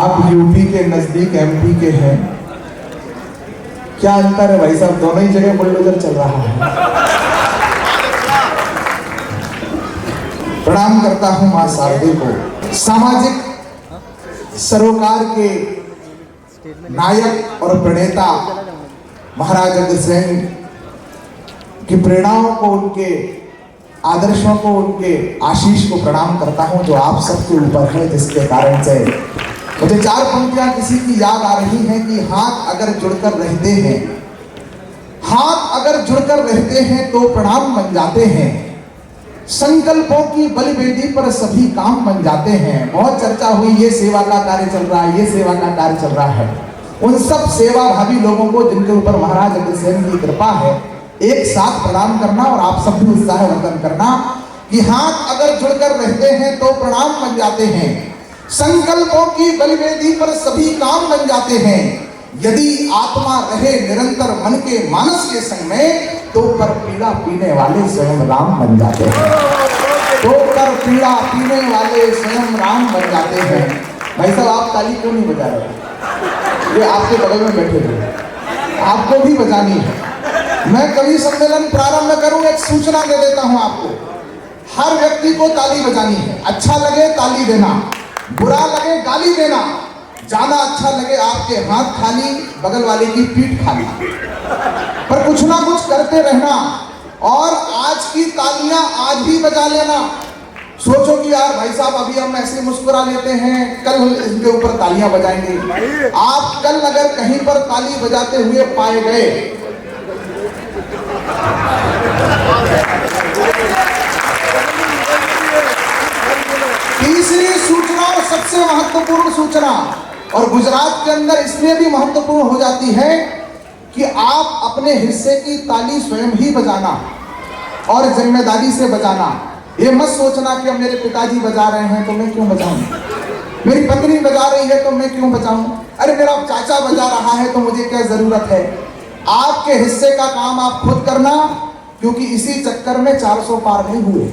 आप यूपी के नजदीक एमपी के हैं, क्या अंतर है भाई साहब? दोनों ही जगह बुलडोजर चल रहा है। प्रणाम करता हूं मां शारदे को। सामाजिक सरोकार के नायक और प्रणेता महाराज अग्रसेन की प्रेरणाओं को, उनके आदर्शों को, उनके आशीष को प्रणाम करता हूं जो आप सबके ऊपर है, जिसके कारण से मुझे चार पंक्तियां किसी की याद आ रही हैं कि हाथ अगर जुड़कर रहते हैं, हाथ अगर जुड़कर रहते हैं तो प्रणाम बन जाते हैं, संकल्पों की बलिवेदी पर सभी काम बन जाते हैं। बहुत चर्चा हुई, ये सेवा का कार्य चल रहा है, ये सेवा का कार्य चल रहा है। उन सब सेवा भावी लोगों को जिनके ऊपर महाराज अग्रसेन की कृपा है, एक साथ प्रणाम करना और आप सब भी उत्साहवर्धन करना कि हाथ अगर जुड़कर रहते हैं तो प्रणाम बन जाते हैं, संकल्पों की बलिवेदी पर सभी काम बन जाते हैं। यदि आत्मा रहे निरंतर मन के मानस के संग में तो पर पीड़ा पीने वाले स्वयं राम बन जाते हैं। तो पर पीड़ा पीने वाले स्वयं राम बन जाते हैं। भाई साहब आप ताली क्यों नहीं बजा रहे? ये आपके बगल में बैठे थे, आपको भी बजानी है। मैं कवि सम्मेलन प्रारंभ करूं, एक सूचना दे देता हूं आपको। हर व्यक्ति को ताली बजानी है। अच्छा लगे ताली देना, बुरा लगे गाली देना, ज्यादा अच्छा लगे आपके हाथ खाली, बगल वाले की पीठ खाली, पर कुछ ना कुछ करते रहना। और आज की तालियां आज ही बजा लेना। सोचो कि यार भाई साहब अभी हम ऐसे मुस्कुरा लेते हैं, कल इनके ऊपर तालियां बजाएंगे। आप कल अगर कहीं पर ताली बजाते हुए पाए गए, तीसरी सूचना और सबसे महत्वपूर्ण सूचना, और गुजरात के अंदर इसलिए भी महत्वपूर्ण हो जाती है कि आप अपने हिस्से की ताली स्वयं ही बजाना और जिम्मेदारी से बजाना। ये मत सोचना कि अब मेरे पिताजी बजा रहे हैं तो मैं क्यों बजाऊं, मेरी पत्नी बजा रही है तो मैं क्यों बजाऊं, अरे मेरा चाचा बजा रहा है तो मुझे क्या जरूरत है। आपके हिस्से का काम आप खुद करना, क्योंकि इसी चक्कर में 400 पार नहीं हुए।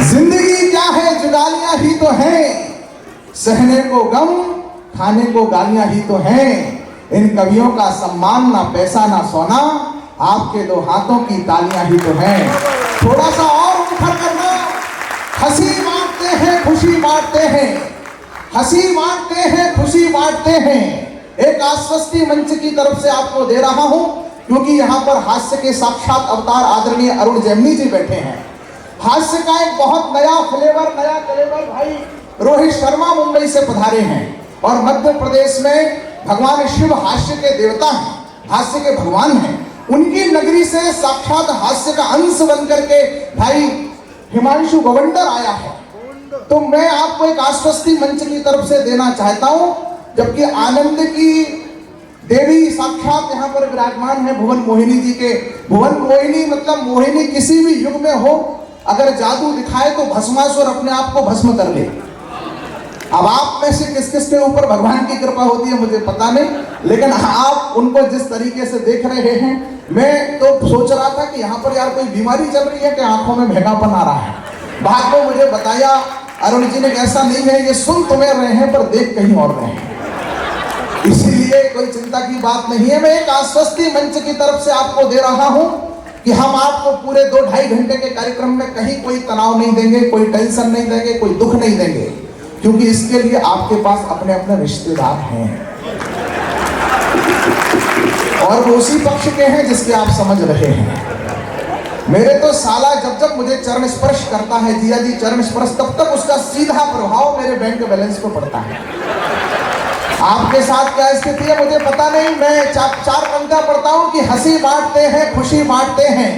जिंदगी क्या है, जुगालियां ही तो हैं, सहने को गम खाने को गालियां ही तो हैं। इन कवियों का सम्मान ना पैसा ना सोना, आपके दो हाथों की तालियां ही तो हैं। थोड़ा सा और उठकर करना। हंसी बांटते हैं खुशी बांटते हैं, हंसी बांटते हैं खुशी बांटते हैं। एक आश्वस्ति मंच की तरफ से आपको दे रहा हूं, क्योंकि यहाँ पर हास्य के साक्षात अवतार आदरणीय अरुण जैमिनी जी बैठे हैं। हास्य का एक बहुत नया कलेवर भाई रोहित शर्मा मुंबई से पधारे हैं, और मध्य प्रदेश में भगवान शिव हास्य के देवता हैं, हास्य के भगवान हैं। उनकी नगरी से साक्षात हास्य का अंश बनकर के भाई हिमांशु गवंडर आया है। तो मैं आपको एक आश्वस्ति मंच की तरफ से देना चाहता हूं, जबकि आनंद की देवी साक्षात यहाँ पर विराजमान है भुवन मोहिनी जी के। भुवन मोहिनी मतलब मोहिनी किसी भी युग में हो, अगर जादू दिखाए तो भस्मासुर अपने आप को भस्म कर ले। अब आप में से किस किस के ऊपर भगवान की कृपा होती है मुझे पता नहीं, लेकिन आप उनको जिस तरीके से देख रहे हैं, मैं तो सोच रहा था कि यहाँ पर यार कोई बीमारी चल रही है कि आंखों में महंगापन आ रहा है। बात को मुझे बताया अरुण जी ने, ऐसा नहीं है, ये सुन तुम्हें रहे हैं पर देख कहीं और रहे हैं, इसीलिए कोई चिंता की बात नहीं है। मैं एक आश्वस्ति मंच की तरफ से आपको दे रहा हूं कि हम आपको पूरे 2-2.5 घंटे के कार्यक्रम में कहीं कोई तनाव नहीं देंगे, कोई टेंशन नहीं देंगे, कोई दुख नहीं देंगे, क्योंकि इसके लिए आपके पास अपने अपने रिश्तेदार हैं और वो उसी पक्ष के हैं जिसके आप समझ रहे हैं। मेरे तो साला जब जब मुझे चरण स्पर्श करता है, जिया जी चरण स्पर्श, तब तक उसका सीधा प्रभाव मेरे बैंक बैलेंस पर पड़ता है। आपके साथ क्या स्थिति है मुझे पता नहीं। मैं चार पंक्तियां पढ़ता हूं कि हंसी बांटते हैं खुशी बांटते हैं,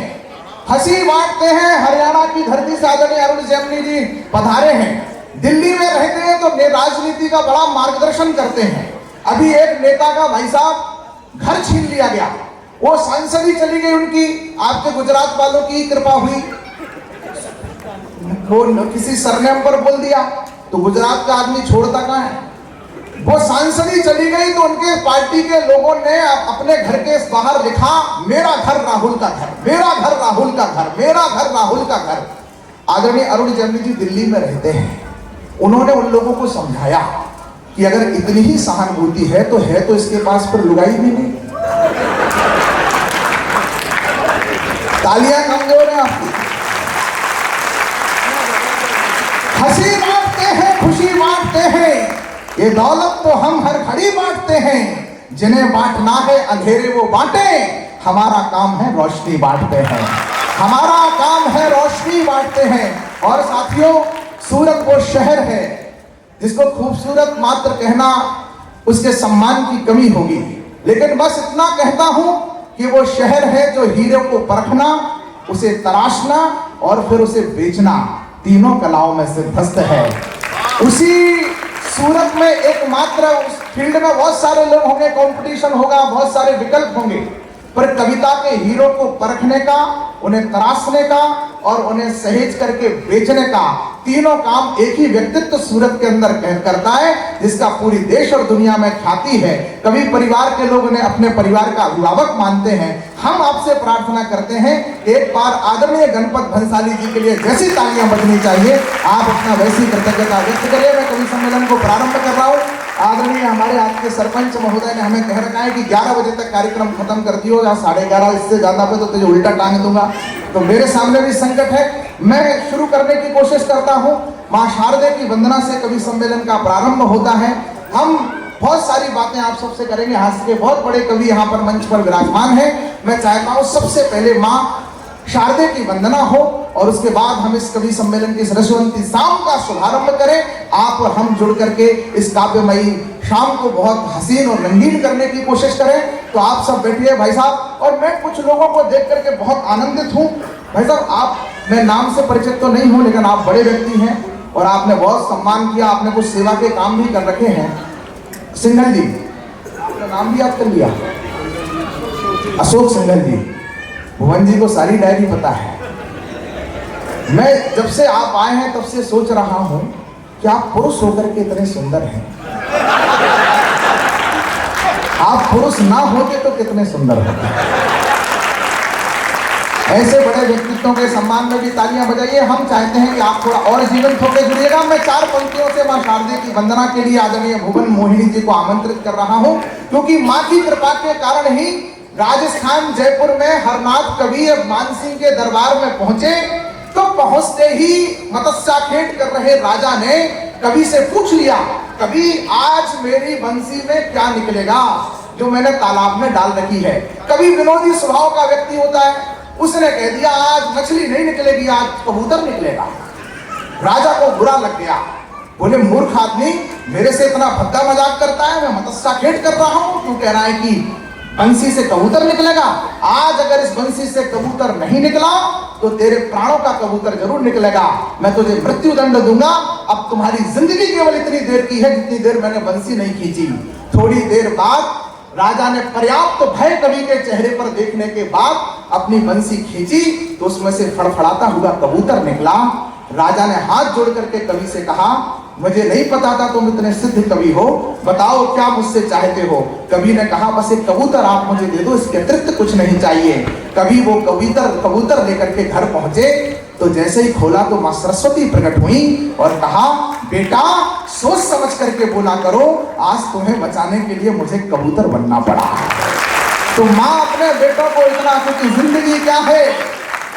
हंसी बांटते हैं। हरियाणा की धरती से आदरणीय अरुण जैमिनी जी पधारे हैं। दिल्ली में रहते हैं तो राजनीति का बड़ा मार्गदर्शन करते हैं। अभी एक नेता का भाई साहब घर छीन लिया गया, वो सांसद ही चली गई उनकी, आपके गुजरात वालों की कृपा हुई, वो किसी सरनेम पर बोल दिया तो गुजरात का आदमी छोड़ता कहां है। वो सांसद ही चली गई तो उनके पार्टी के लोगों ने अपने घर के बाहर लिखा, मेरा घर राहुल का घर, मेरा घर राहुल का घर, मेरा घर राहुल का घर। आदरणीय अरुण जेटली जी दिल्ली में रहते हैं, उन्होंने उन लोगों को समझाया कि अगर इतनी ही सहानुभूति है तो इसके पास फिर लुगाई भी नहीं। तालियां कमजोर है आपकी। हंसी बांटते हैं, खुशी बांटते हैं, ये दौलत तो हम हर घड़ी बांटते हैं। जिन्हें बांटना है अंधेरे वो बांटे, हमारा काम है रोशनी बांटते हैं, हमारा काम है रोशनी बांटते हैं। और साथियों, सूरत वो शहर है जिसको खूबसूरत मात्र कहना उसके सम्मान की कमी होगी, लेकिन बस इतना कहता हूं कि वो शहर है जो हीरे को परखना, उसे तराशना और फिर उसे बेचना, तीनों कलाओं में सिद्धस्त है। उसी सूरत में एकमात्र उस फील्ड में बहुत सारे लोग होंगे, कंपटीशन होगा, बहुत सारे विकल्प होंगे, पर कविता के हीरो को परखने का, उन्हें तराशने का और उन्हें सहेज करके बेचने का, तीनों काम एक ही व्यक्तित्व सूरत के अंदर करता है, जिसका पूरी देश और दुनिया में ख्याति है। कभी परिवार के लोग उन्हें अपने परिवार का अभिभावक मानते हैं। हम आपसे प्रार्थना करते हैं, एक बार आदरणीय गणपत भंसाली जी के लिए जैसी तालियां बजनी चाहिए, आप अपना वैसी कृतज्ञता व्यक्त करिए। मैं कवि सम्मेलन को प्रारंभ कर रहा हूँ। आदरणीय हमारे आज के सरपंच महोदय ने हमें कह रखा है कि 11 बजे तक कार्यक्रम खत्म कर दियो, या 11:30, इससे ज्यादा पे तो तुझे उल्टा टांग दूंगा। तो मेरे सामने भी संकट है, मैं शुरू करने की कोशिश करता हूँ। माँ शारदे की वंदना से कवि सम्मेलन का प्रारंभ होता है। हम बहुत सारी बातें आप सबसे करेंगे। हास्य के बहुत बड़े कवि यहाँ पर मंच पर विराजमान हैं। मैं चाहता हूँ सबसे पहले माँ शारदे की वंदना हो और उसके बाद हम इस कवि सम्मेलन की सरस्वती शाम का शुभारंभ करें। आप और हम जुड़ करके इस काव्यमयी शाम को बहुत हसीन और रंगीन करने की कोशिश करें। तो आप सब बैठिए भाई साहब। और मैं कुछ लोगों को देख करके बहुत आनंदित हूँ। भाई साहब, आप, मैं नाम से परिचित तो नहीं हूँ, लेकिन आप बड़े व्यक्ति हैं और आपने बहुत सम्मान किया, आपने कुछ सेवा के काम भी कर रखे हैं। सिंघल जी, आपका नाम भी याद कर लिया, अशोक सिंघल जी। भुवन जी को सारी डायरी पता है। मैं जब से आप आए हैं तब से सोच रहा हूं कि आप पुरुष होकर के इतने सुंदर हैं। आप पुरुष ना होते तो कितने सुंदर होते। ऐसे बड़े व्यक्तित्वों के सम्मान में भी तालियां बजाइए। हम चाहते हैं कि आप थोड़ा और जीवंत होकर जुड़िएगा। मैं 4 पंक्तियों से मां शारदे की वंदना के लिए आदरणीय भुवन मोहिनी जी को आमंत्रित कर रहा हूं, क्योंकि मां की कृपा के कारण ही राजस्थान जयपुर में हरनाथ कवि अब मानसिंह के दरबार में पहुंचे। तो पहुंचते ही मत्स्याखेट कर रहे राजा ने कवि से पूछ लिया, कवि आज मेरी बंसी में क्या निकलेगा जो मैंने तालाब में डाल रखी है। कवि विनोदी स्वभाव का व्यक्ति होता है, उसने कह दिया आज मछली नहीं निकलेगी, आज कबूतर निकलेगा। राजा को बुरा लग गया, बोले मूर्ख आदमी, मेरे से इतना भद्दा मजाक करता है, मैं मत्स्याखेट कर रहा हूं, तू कह रहा है कि बंसी से कबूतर निकलेगा। आज अगर इस बंसी से कबूतर नहीं निकला तो तेरे प्राणों का कबूतर जरूर निकलेगा। मैं तुझे मृत्यु दंड दूंगा। अब तुम्हारी जिंदगी केवल इतनी देर की है जितनी देर मैंने बंसी नहीं खींची। थोड़ी देर बाद राजा ने पर्याप्त भय कवि के चेहरे पर देखने के बाद अपनी बंसी खींची तो उसमें से फड़फड़ाता हुआ कबूतर निकला। राजा ने हाथ जोड़ करके कवि से कहा, मुझे नहीं पता था तुम इतने सिद्ध कवि हो, बताओ क्या मुझसे चाहते हो। कवि ने कहा, बस एक कबूतर आप मुझे दे दो, इसके अतिरिक्त कुछ नहीं चाहिए। कवि वो कबूतर लेकर के घर पहुंचे तो जैसे ही खोला तो मां सरस्वती प्रकट हुई और कहा, बेटा सोच समझ करके बोला करो, आज तुम्हें बचाने के लिए मुझे कबूतर बनना पड़ा। तो मां अपने बेटों को इतना, क्योंकि जिंदगी क्या है,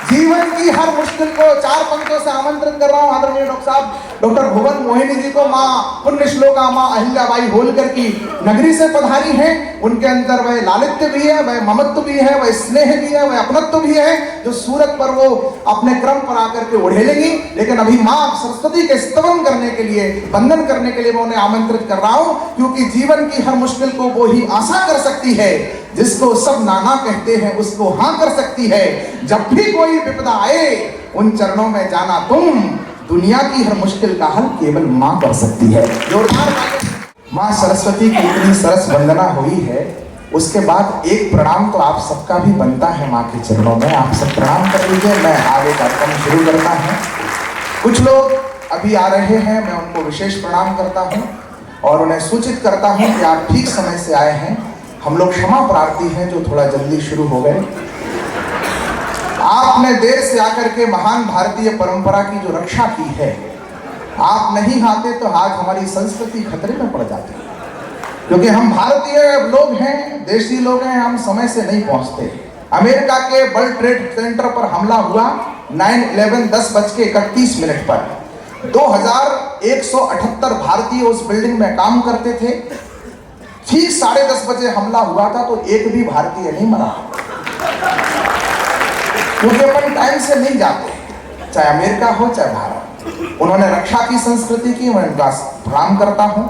जीवन की हर मुश्किल को 4 पंक्तियों से आमंत्रित कर रहा हूं आदरणीय डॉक्टर साहब डॉक्टर भुवन मोहिनी जी को। माँ पुण्य श्लोका माँ अहिल्याबाई होलकर की नगरी से पधारी हैं। उनके अंदर वह लालित्य भी है, वह ममत्व भी है, वह स्नेह भी है, वह अपनत्व भी है, जो सूरत पर वो अपने क्रम पर आकर के उड़ेलेंगी। लेकिन अभी माँ सरस्वती के स्तवन करने के लिए, वंदन करने के लिए मैं उन्हें आमंत्रित कर रहा हूं, क्योंकि जीवन की हर मुश्किल को वो ही आशा कर सकती है जिसको सब नाना कहते हैं, उसको हाँ कर सकती है। जब भी कोई विपदा आए उन चरणों में जाना तुम, दुनिया की हर मुश्किल का हल केवल माँ कर सकती है। जोरदार माँ सरस्वती की इतनी सरस वंदना हुई है, उसके बाद एक प्रणाम तो आप सबका भी बनता है माँ के चरणों में। आप सब प्रणाम कर लीजिए, मैं आगे कार्यक्रम शुरू करता हूँ। कुछ लोग अभी आ रहे हैं, मैं उनको विशेष प्रणाम करता हूँ और उन्हें सूचित करता हूँ कि आप ठीक समय से आए हैं। हम लोग क्षमा प्रार्थी हैं जो थोड़ा जल्दी शुरू हो गए। आपने देर से आकर के महान भारतीय परंपरा की जो रक्षा की है, आप नहीं आते तो आज हमारी संस्कृति खतरे में पड़ जाती है, क्योंकि हम भारतीय लोग हैं, देशी लोग हैं, हम समय से नहीं पहुंचते। अमेरिका के वर्ल्ड ट्रेड सेंटर पर हमला हुआ 9/11 10:31 पर। 2178 भारतीय उस बिल्डिंग में काम करते थे। ठीक 10:30 बजे हमला हुआ था तो एक भी भारतीय नहीं मरा, क्योंकि अपन टाइम से नहीं जाते, चाहे अमेरिका हो चाहे भारत। उन्होंने रक्षा की संस्कृति की, मैं उनका प्रणाम करता हूं।